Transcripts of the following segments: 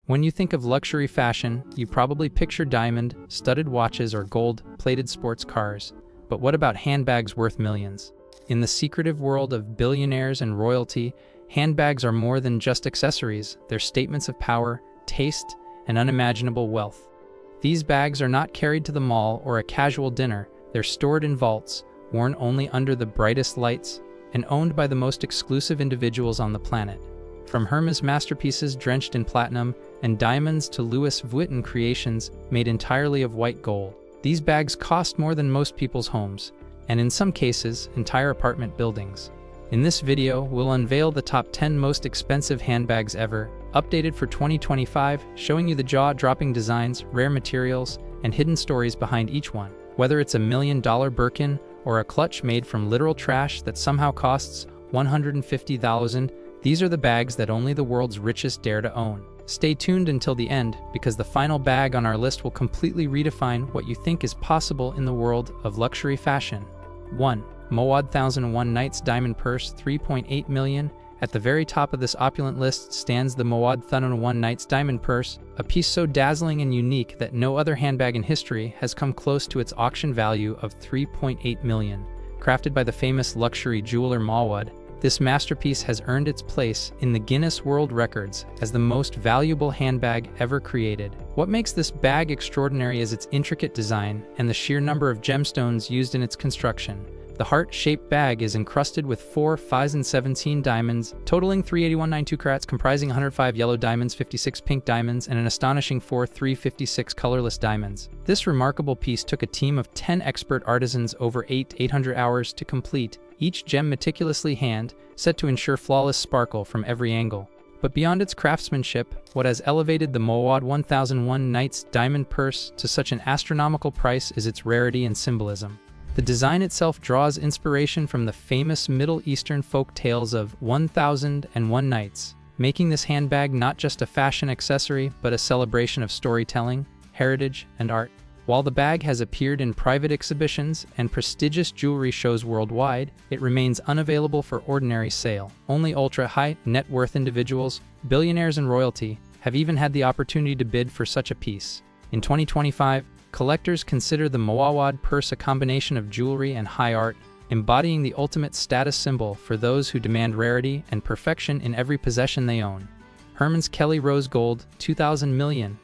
When you think of luxury fashion, you probably picture diamond-studded watches or gold-plated sports cars. But what about handbags worth millions? In the secretive world of billionaires and royalty, handbags are more than just accessories. They're statements of power, taste, and unimaginable wealth. These bags are not carried to the mall or a casual dinner. They're stored in vaults, worn only under the brightest lights, and owned by the most exclusive individuals on the planet. From Hermès masterpieces drenched in platinum and diamonds to Louis Vuitton creations made entirely of white gold, these bags cost more than most people's homes, and in some cases, entire apartment buildings. In this video, we'll unveil the top 10 most expensive handbags ever, updated for 2025, showing you the jaw-dropping designs, rare materials, and hidden stories behind each one. Whether it's a $1 million Birkin or a clutch made from literal trash that somehow costs $150,000, these are the bags that only the world's richest dare to own. Stay tuned until the end, because the final bag on our list will completely redefine what you think is possible in the world of luxury fashion. 1. Mouawad 1001 Nights Diamond Purse, $3.8 million. At the very top of this opulent list stands the Mouawad 1001 Nights Diamond Purse, a piece so dazzling and unique that no other handbag in history has come close to its auction value of $3.8 million. Crafted by the famous luxury jeweler Mouawad, this masterpiece has earned its place in the Guinness World Records as the most valuable handbag ever created. What makes this bag extraordinary is its intricate design and the sheer number of gemstones used in its construction. The heart-shaped bag is encrusted with 4 5s and 17 diamonds, totaling 381.92 carats, comprising 105 yellow diamonds, 56 pink diamonds, and an astonishing 4 356 colorless diamonds. This remarkable piece took a team of 10 expert artisans over 800 hours to complete, each gem meticulously hand-set to ensure flawless sparkle from every angle. But beyond its craftsmanship, what has elevated the Mouawad 1001 Nights Diamond Purse to such an astronomical price is its rarity and symbolism. The design itself draws inspiration from the famous Middle Eastern folk tales of 1001 Nights, making this handbag not just a fashion accessory but a celebration of storytelling, heritage, and art. While the bag has appeared in private exhibitions and prestigious jewelry shows worldwide, it remains unavailable for ordinary sale. Only ultra-high net worth individuals, billionaires and royalty, have even had the opportunity to bid for such a piece. In 2025, collectors consider the Mouawad purse a combination of jewelry and high art, embodying the ultimate status symbol for those who demand rarity and perfection in every possession they own. Hermès Kelly Rose Gold, 2,000 million.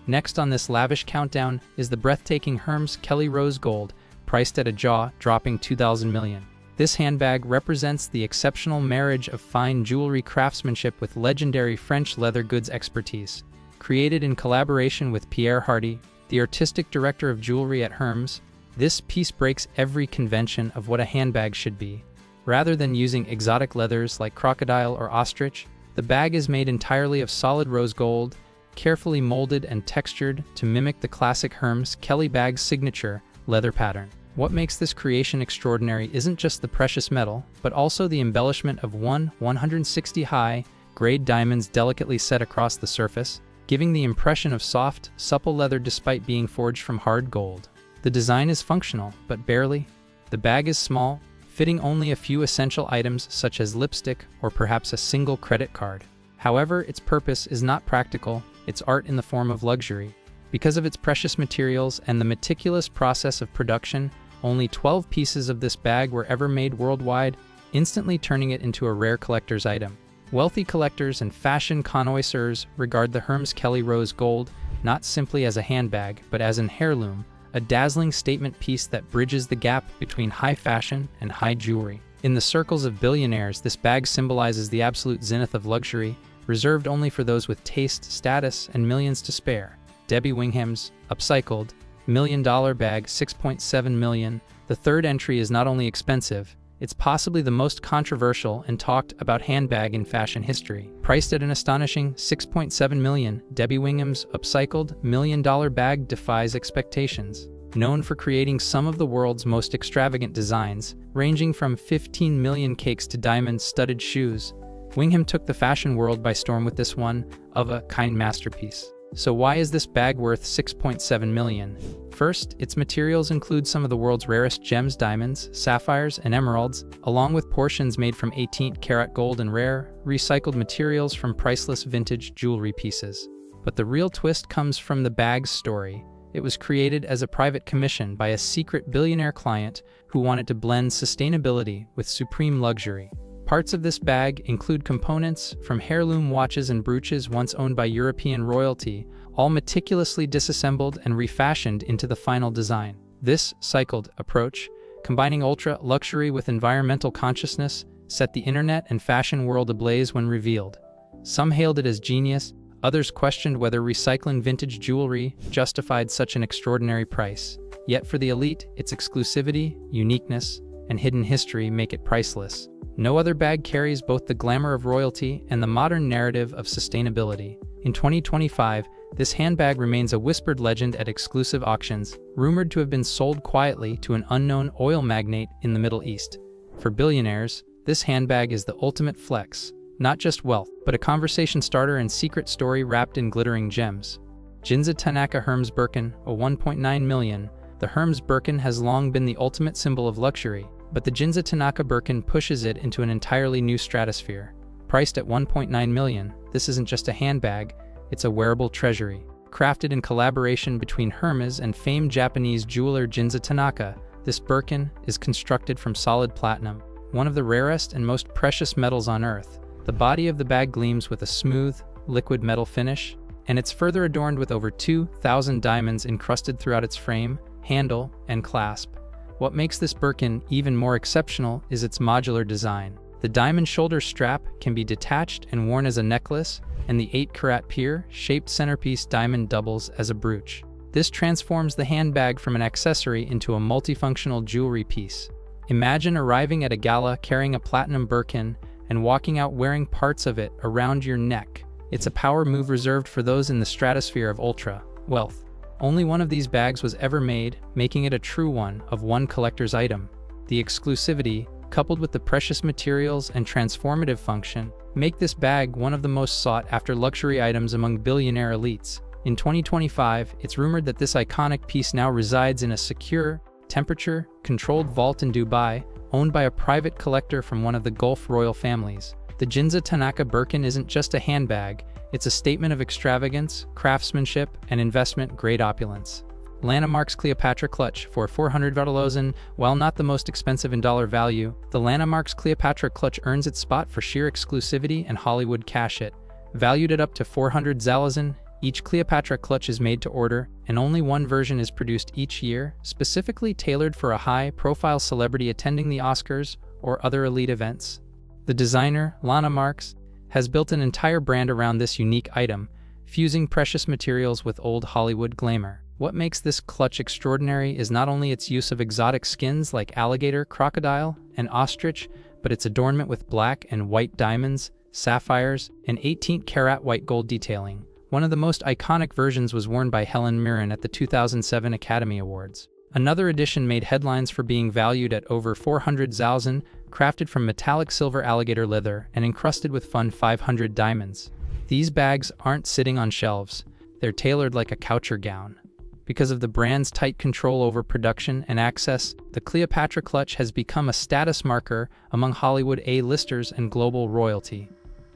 Next on this lavish countdown is the breathtaking Hermès Kelly Rose Gold, priced at a jaw-dropping 2,000 million. This handbag represents the exceptional marriage of fine jewelry craftsmanship with legendary French leather goods expertise. Created in collaboration with Pierre Hardy, the artistic director of jewelry at Hermès, this piece breaks every convention of what a handbag should be. Rather than using exotic leathers like crocodile or ostrich, the bag is made entirely of solid rose gold, carefully molded and textured to mimic the classic Hermès Kelly bag's signature leather pattern. What makes this creation extraordinary isn't just the precious metal, but also the embellishment of 160 high-grade diamonds delicately set across the surface, giving the impression of soft, supple leather despite being forged from hard gold. The design is functional, but barely. The bag is small, fitting only a few essential items such as lipstick or perhaps a single credit card. However, its purpose is not practical, it's art in the form of luxury. Because of its precious materials and the meticulous process of production, only 12 pieces of this bag were ever made worldwide, instantly turning it into a rare collector's item. Wealthy collectors and fashion connoisseurs regard the Hermès Kelly Rose Gold not simply as a handbag, but as an heirloom, a dazzling statement piece that bridges the gap between high fashion and high jewelry. In the circles of billionaires, this bag symbolizes the absolute zenith of luxury, reserved only for those with taste, status, and millions to spare. Debbie Wingham's upcycled $1 million bag, 6.7 million. The third entry is not only expensive, it's possibly the most controversial and talked about handbag in fashion history. Priced at an astonishing 6.7 million, Debbie Wingham's upcycled $1 million bag defies expectations. Known for creating some of the world's most extravagant designs, ranging from 15 million cakes to diamond-studded shoes, Wingham took the fashion world by storm with this one-of-a-kind masterpiece. So why is this bag worth 6.7 million? First, its materials include some of the world's rarest gems, diamonds, sapphires, and emeralds, along with portions made from 18-karat gold and rare, recycled materials from priceless vintage jewelry pieces. But the real twist comes from the bag's story. It was created as a private commission by a secret billionaire client who wanted to blend sustainability with supreme luxury. Parts of this bag include components from heirloom watches and brooches once owned by European royalty, all meticulously disassembled and refashioned into the final design. This cycled approach, combining ultra-luxury with environmental consciousness, set the internet and fashion world ablaze when revealed. Some hailed it as genius, others questioned whether recycling vintage jewelry justified such an extraordinary price. Yet for the elite, its exclusivity, uniqueness, and hidden history make it priceless. No other bag carries both the glamour of royalty and the modern narrative of sustainability. In 2025, this handbag remains a whispered legend at exclusive auctions, rumored to have been sold quietly to an unknown oil magnate in the Middle East. For billionaires, this handbag is the ultimate flex, not just wealth, but a conversation starter and secret story wrapped in glittering gems. Ginza Tanaka Hermès Birkin, a $1.9 million. The Hermès Birkin has long been the ultimate symbol of luxury, but the Ginza Tanaka Birkin pushes it into an entirely new stratosphere. Priced at $1.9 million, this isn't just a handbag, it's a wearable treasury. Crafted in collaboration between Hermès and famed Japanese jeweler Ginza Tanaka, this Birkin is constructed from solid platinum, one of the rarest and most precious metals on Earth. The body of the bag gleams with a smooth, liquid metal finish, and it's further adorned with over 2,000 diamonds encrusted throughout its frame, handle, and clasp. What makes this Birkin even more exceptional is its modular design. The diamond shoulder strap can be detached and worn as a necklace, and the 8-carat pear-shaped centerpiece diamond doubles as a brooch. This transforms the handbag from an accessory into a multifunctional jewelry piece. Imagine arriving at a gala carrying a platinum Birkin and walking out wearing parts of it around your neck. It's a power move reserved for those in the stratosphere of ultra wealth. Only one of these bags was ever made, making it a true one-of-one collector's item. The exclusivity, coupled with the precious materials and transformative function, make this bag one of the most sought-after luxury items among billionaire elites. In 2025, it's rumored that this iconic piece now resides in a secure, temperature-controlled vault in Dubai, owned by a private collector from one of the Gulf royal families. The Ginza Tanaka Birkin isn't just a handbag, it's a statement of extravagance, craftsmanship, and investment-grade opulence. Lana Marks Cleopatra clutch for $400. While not the most expensive in dollar value, the Lana Marks Cleopatra clutch earns its spot for sheer exclusivity and Hollywood cash it. Valued at up to $400, each Cleopatra clutch is made to order, and only one version is produced each year, specifically tailored for a high-profile celebrity attending the Oscars or other elite events. The designer, Lana Marks, has built an entire brand around this unique item, fusing precious materials with old Hollywood glamour. What makes this clutch extraordinary is not only its use of exotic skins like alligator, crocodile, and ostrich, but its adornment with black and white diamonds, sapphires, and 18-karat white gold detailing. One of the most iconic versions was worn by Helen Mirren at the 2007 Academy Awards. Another edition made headlines for being valued at over $400,000, crafted from metallic silver alligator leather and encrusted with fun 500 diamonds. These bags aren't sitting on shelves, they're tailored like a couture gown. Because of the brand's tight control over production and access, the Cleopatra clutch has become a status marker among Hollywood A-listers and global royalty.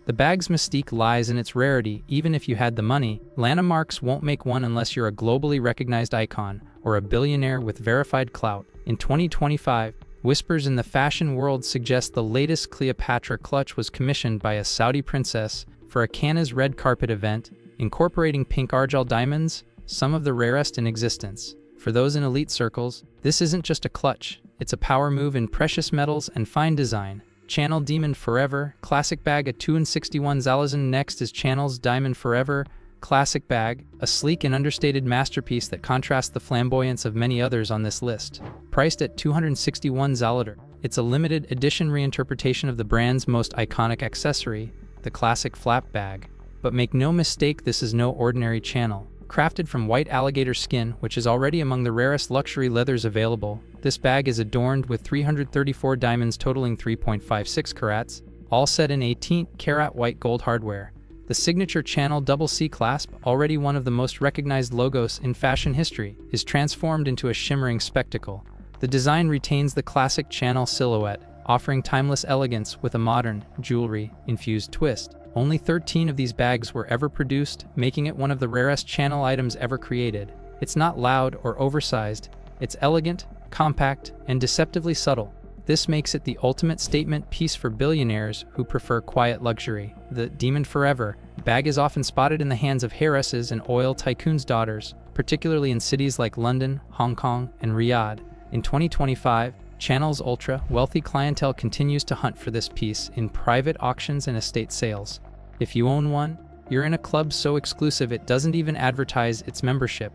The bag's mystique lies in its rarity. Even if you had the money, Lana Marks won't make one unless you're a globally recognized icon or a billionaire with verified clout. In 2025, whispers in the fashion world suggest the latest Cleopatra clutch was commissioned by a Saudi princess for a Cannes red carpet event, incorporating pink argyle diamonds, some of the rarest in existence. For those in elite circles, this isn't just a clutch, it's a power move in precious metals and fine design. Channel Diamond Forever Classic Bag at $261,000. Next is Channel's Diamond Forever Classic Bag, a sleek and understated masterpiece that contrasts the flamboyance of many others on this list. Priced at $261,000, it's a limited edition reinterpretation of the brand's most iconic accessory, the classic flap bag. But make no mistake, this is no ordinary Channel. Crafted from white alligator skin, which is already among the rarest luxury leathers available, this bag is adorned with 334 diamonds totaling 3.56 carats, all set in 18-karat white gold hardware. The signature Channel Double C clasp, already one of the most recognized logos in fashion history, is transformed into a shimmering spectacle. The design retains the classic Channel silhouette, offering timeless elegance with a modern, jewelry-infused twist. Only 13 of these bags were ever produced, making it one of the rarest Channel items ever created. It's not loud or oversized. It's elegant, compact, and deceptively subtle. This makes it the ultimate statement piece for billionaires who prefer quiet luxury. The Demon Forever bag is often spotted in the hands of heiresses and oil tycoons' daughters, particularly in cities like London, Hong Kong, and Riyadh. In 2025, Channel's ultra-wealthy clientele continues to hunt for this piece in private auctions and estate sales. If you own one, you're in a club so exclusive it doesn't even advertise its membership.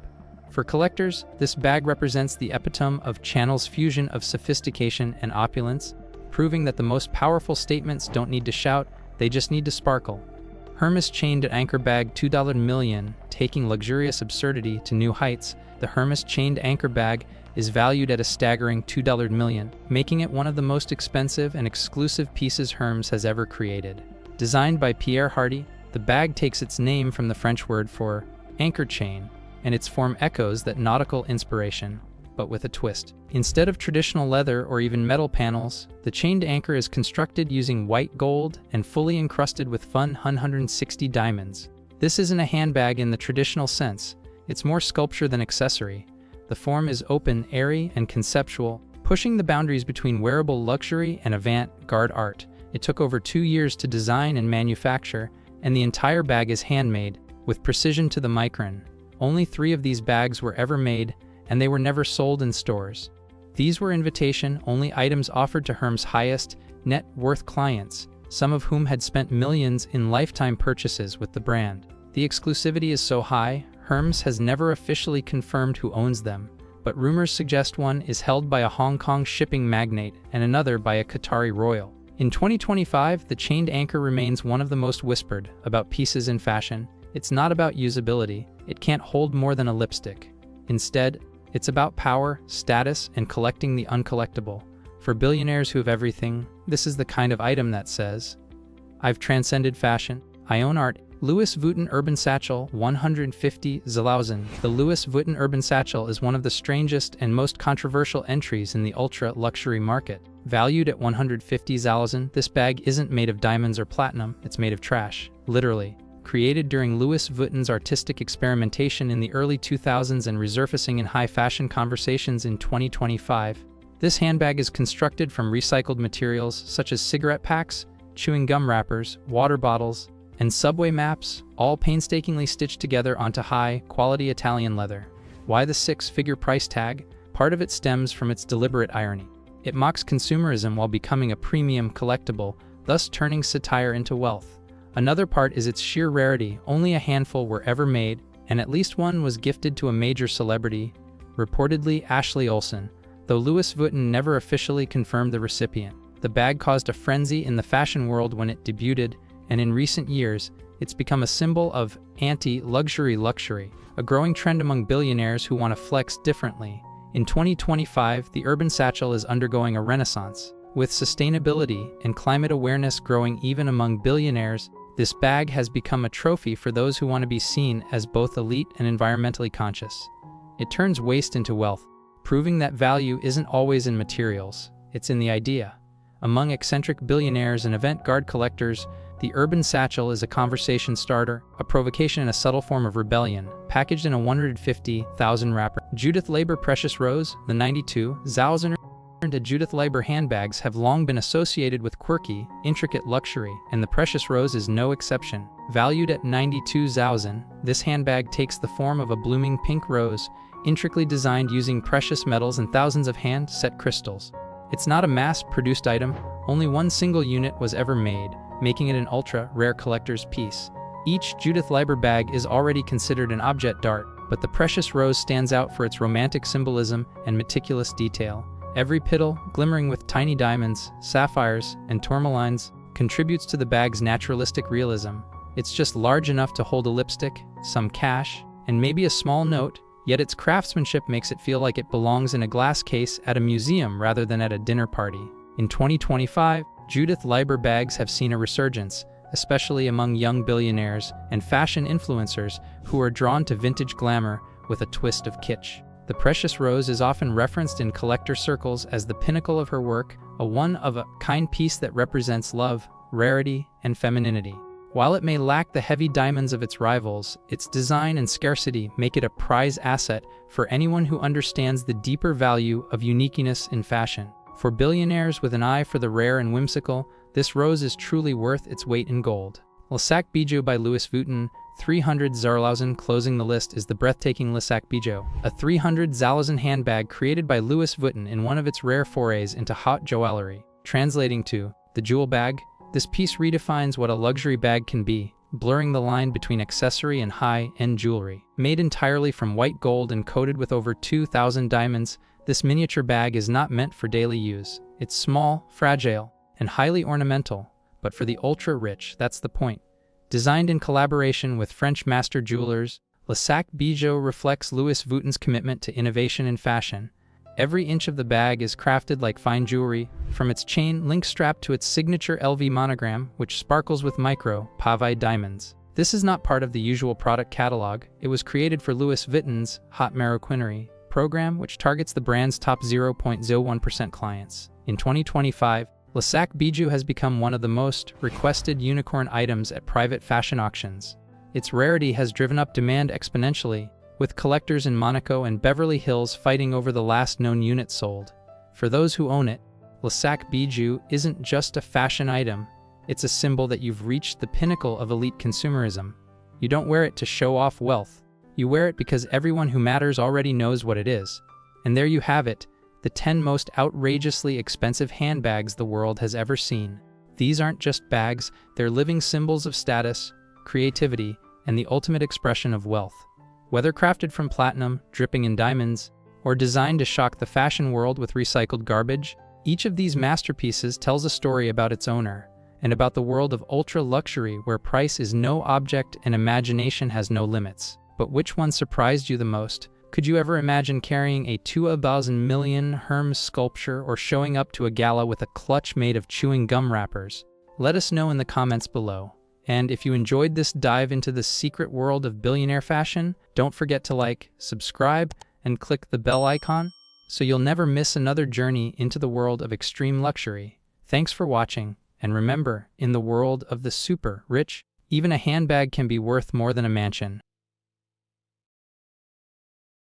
For collectors, this bag represents the epitome of Channel's fusion of sophistication and opulence, proving that the most powerful statements don't need to shout, they just need to sparkle. Hermès chained anchor bag $2 million, taking luxurious absurdity to new heights. The Hermès chained anchor bag is valued at a staggering $2 million, making it one of the most expensive and exclusive pieces Hermès has ever created. Designed by Pierre Hardy, the bag takes its name from the French word for anchor chain, and its form echoes that nautical inspiration, but with a twist. Instead of traditional leather or even metal panels, the chained anchor is constructed using white gold and fully encrusted with fun 160 diamonds. This isn't a handbag in the traditional sense. It's more sculpture than accessory. The form is open, airy, and conceptual, pushing the boundaries between wearable luxury and avant-garde art. It took over 2 years to design and manufacture, and the entire bag is handmade, with precision to the micron. Only 3 of these bags were ever made, and they were never sold in stores. These were invitation-only items offered to Hermès' highest net worth clients, some of whom had spent millions in lifetime purchases with the brand. The exclusivity is so high, Hermès has never officially confirmed who owns them, but rumors suggest one is held by a Hong Kong shipping magnate and another by a Qatari royal. In 2025, the chained anchor remains one of the most whispered about pieces in fashion. It's not about usability. It can't hold more than a lipstick. Instead, it's about power, status, and collecting the uncollectible. For billionaires who have everything, this is the kind of item that says, "I've transcended fashion. I own art." Louis Vuitton Urban Satchel 150,000. The Louis Vuitton Urban Satchel is one of the strangest and most controversial entries in the ultra-luxury market. Valued at 150,000, this bag isn't made of diamonds or platinum, it's made of trash, literally. Created during Louis Vuitton's artistic experimentation in the early 2000s and resurfacing in high fashion conversations in 2025, this handbag is constructed from recycled materials such as cigarette packs, chewing gum wrappers, water bottles, and subway maps, all painstakingly stitched together onto high-quality Italian leather. Why the 6-figure price tag? Part of it stems from its deliberate irony. It mocks consumerism while becoming a premium collectible, thus turning satire into wealth. Another part is its sheer rarity. Only a handful were ever made, and at least one was gifted to a major celebrity, reportedly Ashley Olsen, though Louis Vuitton never officially confirmed the recipient. The bag caused a frenzy in the fashion world when it debuted, and in recent years, it's become a symbol of anti-luxury luxury, a growing trend among billionaires who want to flex differently. In 2025, the urban satchel is undergoing a renaissance. With sustainability and climate awareness growing even among billionaires, this bag has become a trophy for those who want to be seen as both elite and environmentally conscious. It turns waste into wealth, proving that value isn't always in materials, it's in the idea. Among eccentric billionaires and avant-garde collectors, the urban satchel is a conversation starter, a provocation and a subtle form of rebellion, packaged in a 150,000 wrapper. Judith Leiber Precious Rose, the 92,000 and Judith Leiber handbags have long been associated with quirky, intricate luxury, and the Precious Rose is no exception. Valued at 92,000, this handbag takes the form of a blooming pink rose, intricately designed using precious metals and thousands of hand-set crystals. It's not a mass-produced item, only one single unit was ever made, making it an ultra-rare collector's piece. Each Judith Leiber bag is already considered an object d'art, but the Precious Rose stands out for its romantic symbolism and meticulous detail. Every petal, glimmering with tiny diamonds, sapphires, and tourmalines, contributes to the bag's naturalistic realism. It's just large enough to hold a lipstick, some cash, and maybe a small note, yet its craftsmanship makes it feel like it belongs in a glass case at a museum rather than at a dinner party. In 2025, Judith Leiber bags have seen a resurgence, especially among young billionaires and fashion influencers who are drawn to vintage glamour with a twist of kitsch. The Precious Rose is often referenced in collector circles as the pinnacle of her work, a one-of-a-kind piece that represents love, rarity, and femininity. While it may lack the heavy diamonds of its rivals, its design and scarcity make it a prize asset for anyone who understands the deeper value of uniqueness in fashion. For billionaires with an eye for the rare and whimsical, this rose is truly worth its weight in gold. Le Sac Bijou by Louis Vuitton, 300 Zalauzen. Closing the list is the breathtaking Le Sac Bijou, a 300 Zalauzen handbag created by Louis Vuitton in one of its rare forays into haute joaillerie. Translating to the jewel bag, this piece redefines what a luxury bag can be, blurring the line between accessory and high-end jewelry. Made entirely from white gold and coated with over 2,000 diamonds, this miniature bag is not meant for daily use. It's small, fragile, and highly ornamental, but for the ultra-rich, that's the point. Designed in collaboration with French master jewelers, Le Sac Bijou reflects Louis Vuitton's commitment to innovation in fashion. Every inch of the bag is crafted like fine jewelry, from its chain link strap to its signature LV monogram, which sparkles with micro-pave diamonds. This is not part of the usual product catalog. It was created for Louis Vuitton's Haute Maroquinerie program, which targets the brand's top 0.01% clients. In 2025, Le Sac Bijou has become one of the most requested unicorn items at private fashion auctions. Its rarity has driven up demand exponentially, with collectors in Monaco and Beverly Hills fighting over the last known unit sold. For those who own it, Le Sac Bijou isn't just a fashion item, it's a symbol that you've reached the pinnacle of elite consumerism. You don't wear it to show off wealth. You wear it because everyone who matters already knows what it is. And there you have it, the 10 most outrageously expensive handbags the world has ever seen. These aren't just bags, they're living symbols of status, creativity, and the ultimate expression of wealth. Whether crafted from platinum, dripping in diamonds, or designed to shock the fashion world with recycled garbage, each of these masterpieces tells a story about its owner, and about the world of ultra-luxury where price is no object and imagination has no limits. But which one surprised you the most? Could you ever imagine carrying a 2,000 million Hermès sculpture or showing up to a gala with a clutch made of chewing gum wrappers? Let us know in the comments below. And if you enjoyed this dive into the secret world of billionaire fashion, don't forget to like, subscribe, and click the bell icon so you'll never miss another journey into the world of extreme luxury. Thanks for watching, and remember, in the world of the super rich, even a handbag can be worth more than a mansion.